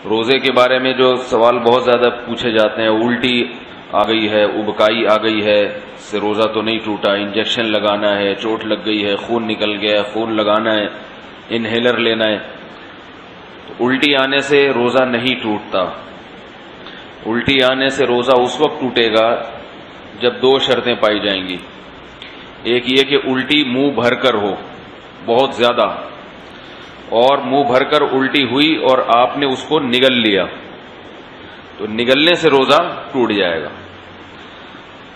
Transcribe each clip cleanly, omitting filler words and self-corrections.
روزے کے بارے میں جو سوال بہت زیادہ پوچھے جاتے ہیں، الٹی آ گئی ہے، ابکائی آ گئی ہے، اس سے روزہ تو نہیں ٹوٹا، انجیکشن لگانا ہے، چوٹ لگ گئی ہے، خون نکل گیا ہے، خون لگانا ہے، انہیلر لینا ہے، تو الٹی آنے سے روزہ نہیں ٹوٹتا۔ الٹی آنے سے روزہ اس وقت ٹوٹے گا جب دو شرطیں پائی جائیں گی۔ ایک یہ کہ الٹی منہ بھر کر ہو بہت زیادہ، اور منہ بھر کر الٹی ہوئی اور آپ نے اس کو نگل لیا تو نگلنے سے روزہ ٹوٹ جائے گا۔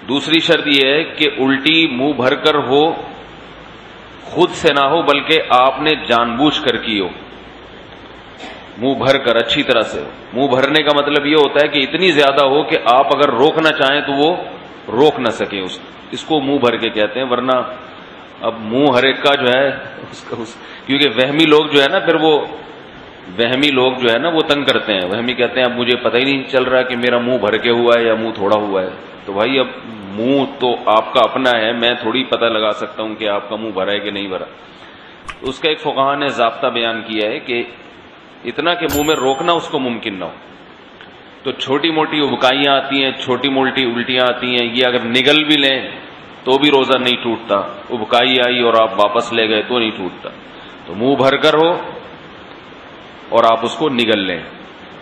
دوسری شرط یہ ہے کہ الٹی منہ بھر کر ہو، خود سے نہ ہو بلکہ آپ نے جان بوجھ کر کی ہو، منہ بھر کر اچھی طرح سے۔ منہ بھرنے کا مطلب یہ ہوتا ہے کہ اتنی زیادہ ہو کہ آپ اگر روکنا چاہیں تو وہ روک نہ سکیں، اس کو منہ بھر کے کہتے ہیں۔ ورنہ اب منہ ہر ایک کا جو ہے کیونکہ وہمی لوگ جو ہے نا، پھر وہ وہمی لوگ جو ہے نا وہ تنگ کرتے ہیں۔ وہمی کہتے ہیں اب مجھے پتہ ہی نہیں چل رہا کہ میرا منہ بھر کے ہوا ہے یا منہ تھوڑا ہوا ہے۔ تو بھائی اب منہ تو آپ کا اپنا ہے، میں تھوڑی پتہ لگا سکتا ہوں کہ آپ کا منہ بھرا ہے کہ نہیں بھرا۔ اس کا ایک فقہا نے ضابطہ بیان کیا ہے کہ اتنا کہ منہ میں روکنا اس کو ممکن نہ ہو۔ تو چھوٹی موٹی ابکائیاں آتی ہیں، چھوٹی موٹی الٹیاں آتی ہیں، یہ اگر نگل بھی لیں تو بھی روزہ نہیں ٹوٹتا۔ ابکائی آئی اور آپ واپس لے گئے تو نہیں ٹوٹتا۔ تو منہ بھر کر ہو اور آپ اس کو نگل لیں،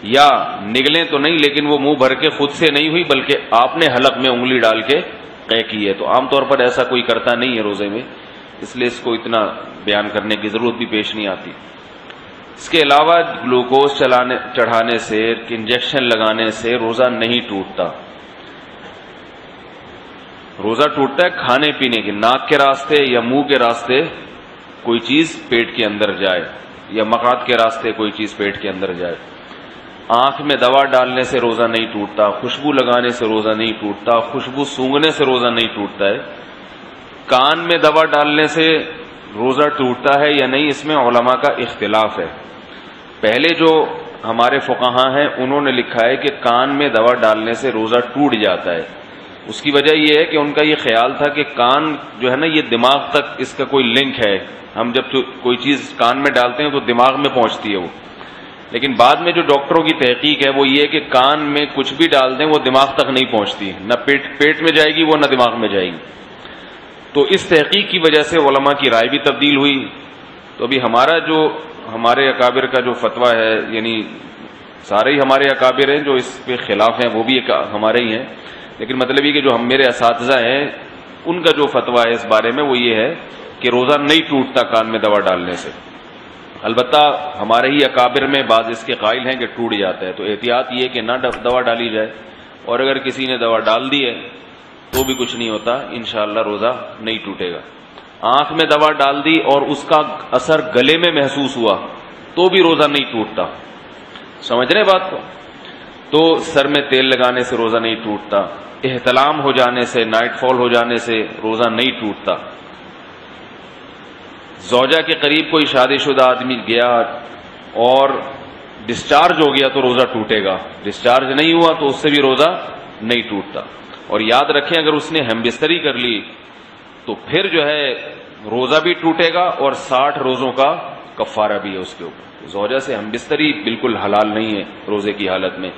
یا نگلیں تو نہیں لیکن وہ منہ بھر کے خود سے نہیں ہوئی بلکہ آپ نے حلق میں انگلی ڈال کے قے کی ہے۔ تو عام طور پر ایسا کوئی کرتا نہیں ہے روزے میں، اس لیے اس کو اتنا بیان کرنے کی ضرورت بھی پیش نہیں آتی۔ اس کے علاوہ گلوکوز چڑھانے سے، انجیکشن لگانے سے روزہ نہیں ٹوٹتا۔ روزہ ٹوٹتا ہے کھانے پینے کے، ناک کے راستے یا منہ کے راستے کوئی چیز پیٹ کے اندر جائے، یا مقعد کے راستے کوئی چیز پیٹ کے اندر جائے۔ آنکھ میں دوا ڈالنے سے روزہ نہیں ٹوٹتا، خوشبو لگانے سے روزہ نہیں ٹوٹتا، خوشبو سونگھنے سے روزہ نہیں ٹوٹتا ہے۔ کان میں دوا ڈالنے سے روزہ ٹوٹتا ہے یا نہیں، اس میں علماء کا اختلاف ہے۔ پہلے جو ہمارے فقہاء ہیں انہوں نے لکھا ہے کہ کان میں دوا ڈالنے سے روزہ ٹوٹ جاتا ہے۔ اس کی وجہ یہ ہے کہ ان کا یہ خیال تھا کہ کان جو ہے نا یہ دماغ تک اس کا کوئی لنک ہے، ہم جب کوئی چیز کان میں ڈالتے ہیں تو دماغ میں پہنچتی ہے وہ۔ لیکن بعد میں جو ڈاکٹروں کی تحقیق ہے وہ یہ کہ کان میں کچھ بھی ڈال دیں وہ دماغ تک نہیں پہنچتی، نہ پیٹ میں جائے گی وہ، نہ دماغ میں جائے گی۔ تو اس تحقیق کی وجہ سے علماء کی رائے بھی تبدیل ہوئی۔ تو ابھی ہمارے اکابر کا جو فتویٰ ہے، یعنی سارے ہی ہمارے اکابر ہیں جو اس پہ خلاف ہیں وہ بھی ہمارے ہی ہیں، لیکن مطلب یہ کہ جو میرے اساتذہ ہیں ان کا جو فتویٰ ہے اس بارے میں وہ یہ ہے کہ روزہ نہیں ٹوٹتا کان میں دوا ڈالنے سے۔ البتہ ہمارے ہی اکابر میں بعض اس کے قائل ہیں کہ ٹوٹ جاتا ہے، تو احتیاط یہ کہ نہ دوا ڈالی جائے، اور اگر کسی نے دوا ڈال دی ہے تو بھی کچھ نہیں ہوتا، انشاءاللہ روزہ نہیں ٹوٹے گا۔ آنکھ میں دوا ڈال دی اور اس کا اثر گلے میں محسوس ہوا تو بھی روزہ نہیں ٹوٹتا، سمجھ رہے بات کو؟ تو سر میں تیل لگانے سے روزہ نہیں ٹوٹتا، احتلام ہو جانے سے، نائٹ فال ہو جانے سے روزہ نہیں ٹوٹتا۔ زوجہ کے قریب کوئی شادی شدہ آدمی گیا اور ڈسچارج ہو گیا تو روزہ ٹوٹے گا، ڈسچارج نہیں ہوا تو اس سے بھی روزہ نہیں ٹوٹتا۔ اور یاد رکھیں اگر اس نے ہم بستری کر لی تو پھر جو ہے روزہ بھی ٹوٹے گا اور 60 روزوں کا کفارہ بھی ہے اس کے اوپر۔ زوجہ سے ہم بستری بالکل حلال نہیں ہے روزے کی حالت میں،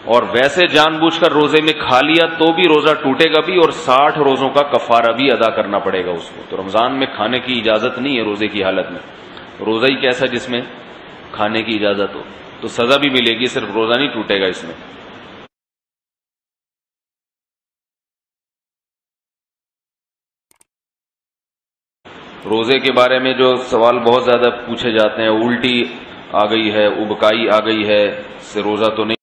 اور ویسے جان بوجھ کر روزے میں کھا لیا تو بھی روزہ ٹوٹے گا بھی، اور 60 روزوں کا کفارہ بھی ادا کرنا پڑے گا اس کو۔ تو رمضان میں کھانے کی اجازت نہیں ہے روزے کی حالت میں، روزہ ہی کیسا جس میں کھانے کی اجازت ہو، تو سزا بھی ملے گی، صرف روزہ نہیں ٹوٹے گا اس میں۔ روزے کے بارے میں جو سوال بہت زیادہ پوچھے جاتے ہیں، الٹی آ گئی ہے، ابکائی آ گئی ہے، اس سے روزہ تو نہیں